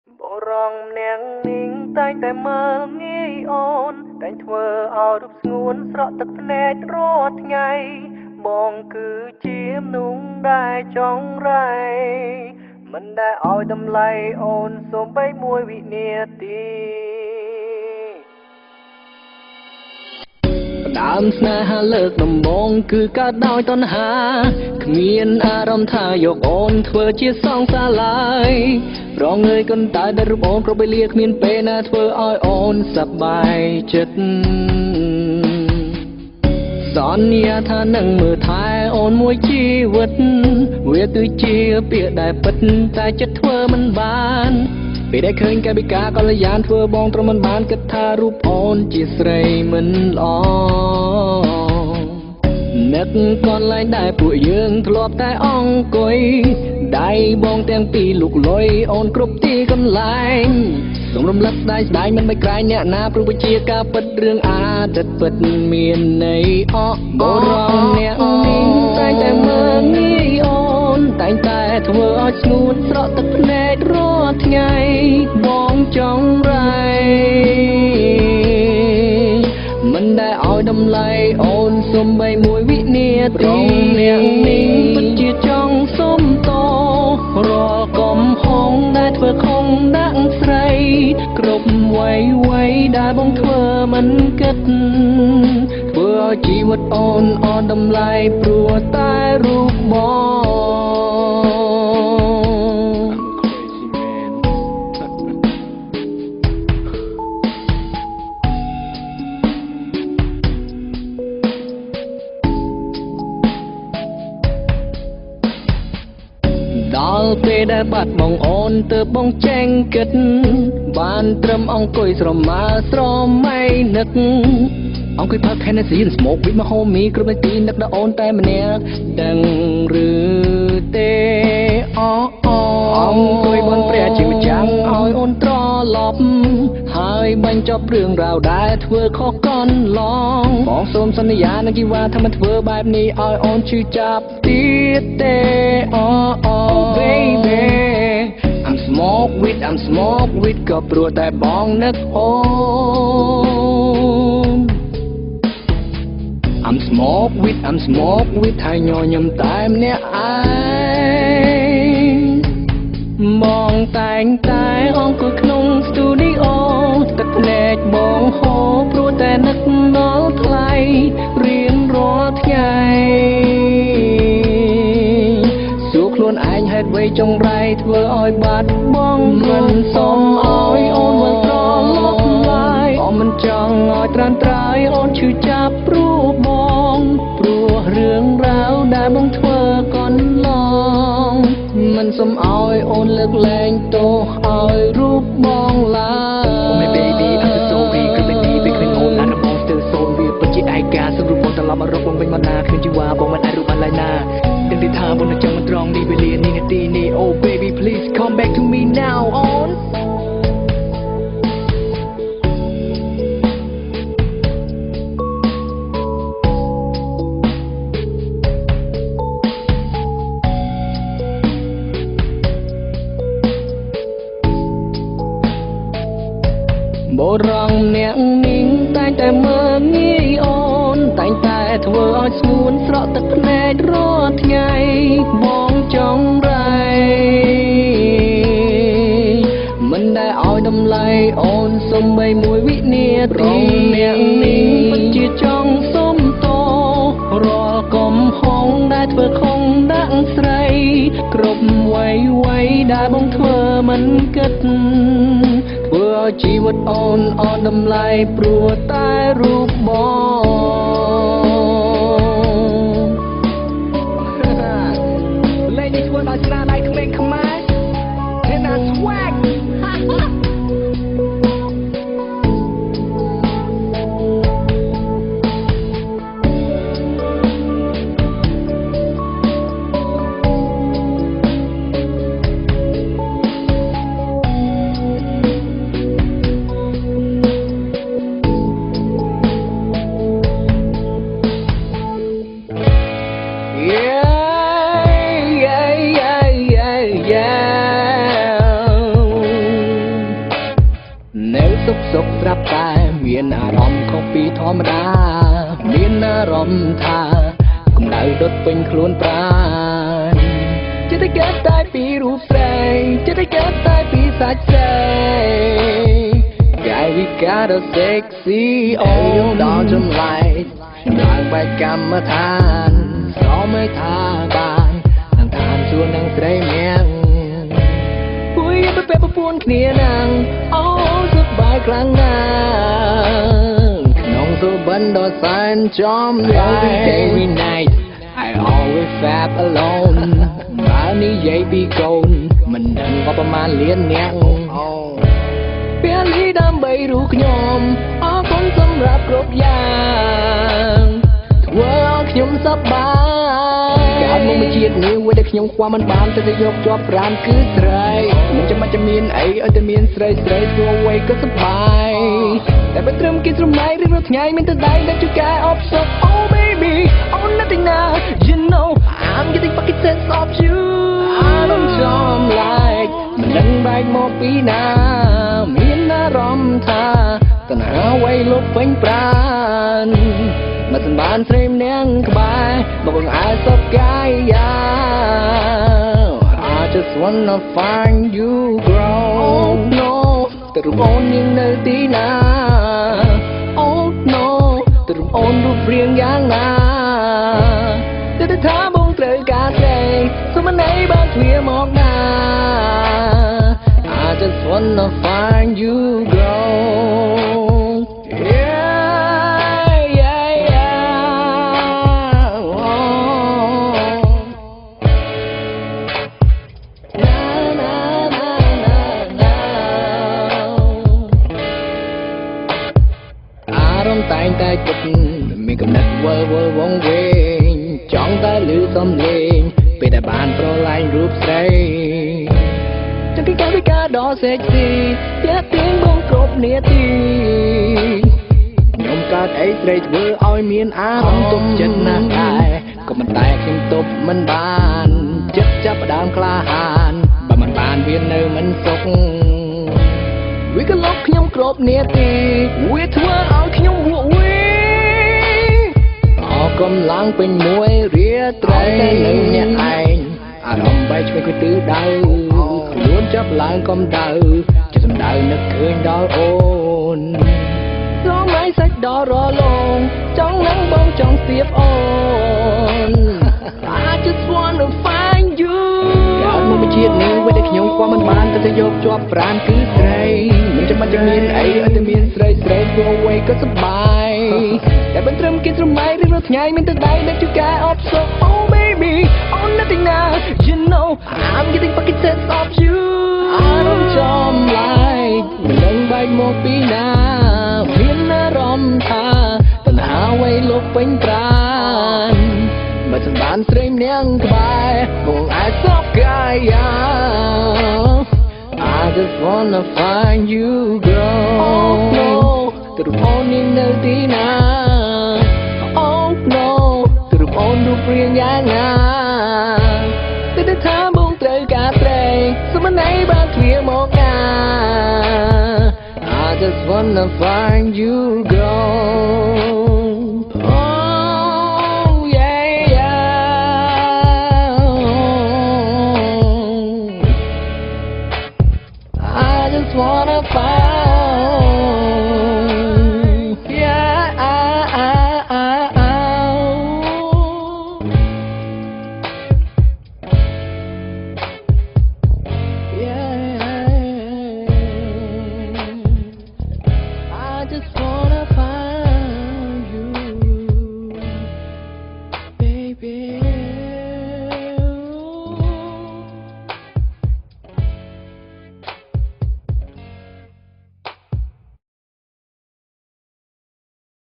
bộ rong nén nín tayแต่เมื่องี้អូនតែធ្វើឲ្យរូបស្ងួនស្រក់ទឹកភ្នែករាល់ថ្ងៃបងគឺជាមនុស្សដែលចង់រៃមិនដែលឲ្យតម្លៃអូនសូម្បីមួយវិនាទីដើមស្នេហាលើកដំបូងគឺកើតដោយតណ្ហាគ្មានអារម្មណ៍ថាយកអូនធ្វើជាសងសាឡើយរងើយកន្តើដែលរូបអូនគ្រប់វេលាគ្មានពេលណាធ្វើឲ្យអូនសប្បាយចិត្តសន្យាថានឹងមើលថែអូនមួយជីវិតវាគឺជាពាក្យដែលពិតតែចិត្តធ្វើមិនបានពេលដែលឃើញកាយវិការកល្យានធ្វើបងទ្រាំមិនបានគិតថារូបអូនជាស្រីមិនល្អនឹកកន្លែងដែលពួកយើងធ្លាប់តែអង្គុយដៃបងទាំងពីរលុកលុយអូនគ្រប់ទីកន្លែងសូមរំលឹកស្ដាយមិនមិនក្រែងអ្នកណាព្រោះវាជាការពិតរឿងអតីតពិតមានន័យអបរំអ្នកនេះតែតែមើលងាយអូនតែតែធ្វើឲ្យស្ងួនស្រក់ទឹកភ្នែករាល់ថ្ងៃបងចង់រៃមិនដែលឲ្យតម្លៃអូនសូម្បីមួយវិនាទីអ្នកនេះពិតជាចង់សុំតរាល់កំហុសដែលធ្វើខំដាក់ស្រីគ្រប់វ័យដែលបងធ្វើមិនគិតធ្វើឲ្យជីវិតអូនអន់តម្លៃព្រោះតែរូបបងដល់ពេលដែលបាត់បងអូនទើបបងចេញគិតបានត្រឹមអង្គុយស្រមើស្រមៃនឹកអង្គុយផឹក Hennessy and smoke with my homie គ្រប់នាទីនឹកដល់អូនតែម្នាក់ដឹងឬទេអង្គុយបនព្រះជាម្ចាំងឲ្យអូនត្រឡប់ហើយបញ្ចប់រឿងរ៉ាវដែលធ្វើខុសកន្លងបងសូមសន្យានឹងជីវ៉ាថាមិនធ្វើបែបនេះឲ្យអូនឈឺចាប់ទៀតទេ baby I'm smoke with ក៏ព្រោះតែបងនឹកអូន I'm smoke with ហើយញញឹមតែម្នាក់ឯងបងតែងតែអង្គុយក្នុងស្ទូឌីអូទឹកភ្នែកបងហូរព្រោះតែនឹកដល់ថ្លៃរៀងរាល់ថ្ងៃសួរខ្លួនឯងហេតុអ្វីចង់រៃធ្វើឲ្យបាត់បង់មិនសុំឲ្យអូនវិលត្រឡប់ឡើយអូនមិនចង់ឲ្យត្រានត្រើយអូនឈឺចាប់ព្រោះបងព្រោះរឿងរ៉ាវដែលបងធ្វើកន្លងមិនសុំឲ្យអូនលើកលែងទោសឲ្យរូបបងឡើយ Oh my baby I'm so sorry គឺមិនទីពេលឃើញអូនអារម្មណ៍បងស្ទើរសូន្យវាពិតជាឯកាសរុបបងត្រឡប់មករកបងវិញមកណាឃើញជីវ៉ាបងមិនអាចរូបបានឡើយណាដឹងទេថាបងនឹងចាំមិនត្រង់នេះវេលានេះនាទីនេះ Oh baby please come back to me now on bộ rong nén nínតែតែមើលងាយអូនតែតែធ្វើឲ្យស្ងួនស្រក់ទឹកភ្នែករាល់ថ្ងៃបងចង់រៃមិនដែលឲ្យតម្លៃអូនសូម្បីមួយវិនាទីអ្នកនេះពិតជាចង់សុំតរាល់កំហុសដែលធ្វើខំដាក់ស្រីគ្រប់វ័យដែលបងធ្វើមិនគិតធ្វើឲ្យជីវិតអូនអន់តម្លៃព្រោះតែរូបបងលេងនេះធ្វើដល់ស្នាដៃក្មេងខ្មែរអ្នកណា swag ម្មតាមានអារម្មណ៍ថាកម្ដៅដុតពេញខ្លួនប្រាណចិត្តតែកើតតែពីរូបស្រីចិត្តតែកើតតែពីសាច់ស្រី Guy we got a sexy on ដល់ចម្លែកឡើងបែកកម្មដ្ឋានស្រមេថាបាននឹងឋានសួគ៌នឹងស្រីមៀងពួយទៅពេលប្រពន្ធគ្នានឹងអូសុខបាយខ្លាំងណាស់ក្នុងសុបិនដ៏សែនចំឡាយ Every night I always fab alone បើនិយាយពីកូនមិនដឹងក៏ប្រមាណលានអ្នកពេលនេះដើម្បីរូបខ្ញុំអរគុណសម្រាប់គ្រប់យ៉ាងធ្វើឲ្យខ្ញុំសប្បាយកើតមកមួយជាតិនេះវាដែលខ្ញុំខ្វះមិនបានតែយកជាប់ប្រាណគឺស្រីមិនចាំបាច់មានអីឲ្យតែមានស្រីធ្វើអ្វីក៏សប្បាយតែបើត្រឹមគេស្រមៃឬរាល់ថ្ងៃមានតែដៃដែលជួយកែអបសុខ Oh baby oh nothing now you know I'm getting fucking sense of you I don't jump like មិនដឹងបែកមកពីណាមានអារម្មណ៍ថាតណ្ហាវ័យលុបពេញប្រាណមកសម្បានស្រីម្នាក់ក្បែរមកបង្អើសពកាយយ៉ា I just wanna find you girl Oh no តែរូបអូនยังនៅទីណា Oh no តែរូបអូនរូបរាងយ៉ាងណាតែថាបងត្រូវការស្រីសុំណៃបានទ្វាមកណា I just wanna find you girl yeah yeah yeah oh. Na na na na na អារម្មណ៍តែងតែគិតមានកំណត់វល់វងវែងចង់តែលឺសំឡេងពេលដែលបានប្រឡាញ់រូបស្រីចង់គេកាយវិការដ៏ sexy ទាក់ទាញបងគ្រប់នាទីខ្ញុំកើតអីស្រីធ្វើឲ្យមានអារម្មណ៍ទុកចិត្តណាស់ដែរក៏មិនតែខ្ញុំទប់មិនបានចិត្តចាប់ផ្ដើមក្លាហានបើមិនបានវានៅមិនសុខវាក៏លុបខ្ញុំគ្រប់នាទីវាធ្វើឲ្យខ្ញុំវក់វីកំឡុងពេញមួយរាត្រីតែនៅអ្នកឯងអារម្មណ៍បែកឆ្វេងគួយទិសដៅខ្លួនចាប់ឡើងកំដៅចិត្តសម្ដៅនឹកឃើញដល់អូនស្រមៃសាច់ដល់រលងចង់នឹងបងចង់ស្ទាបអូន I just wanna find you កើតមកមួយជាតិនេះវាដែលខ្ញុំខ្វះមិនបានតែយកជាប់ប្រាណគឺស្រីមិនចាំបាច់មានអីឲ្យតែមានស្រីធ្វើអ្វីក៏សប្បាយតែបើត្រឹមគេស្រមៃឬរាល់ថ្ងៃមានតែដៃដែលជួយកែអបសុខ Oh baby oh nothing now you know I'm getting fucking sense of you I don't jump like មិនដឹងបែកមកពីណាមានអារម្មណ៍ថាតណ្ហាវ័យលុបពេញប្រាណបើសម្បានស្រីម្នាក់ក្បែរមកអាចសពកាយយ៉ា I just wanna find you girl Oh no ទៅរូបអូនยังនៅទីណា Oh no ទៅរូបអូនរូបរាងយ៉ាងណាតែថាបងត្រូវការស្រីសុំណៃបានទ្វាមកណា I just wanna find you girl Oh yeah yeah I just wanna find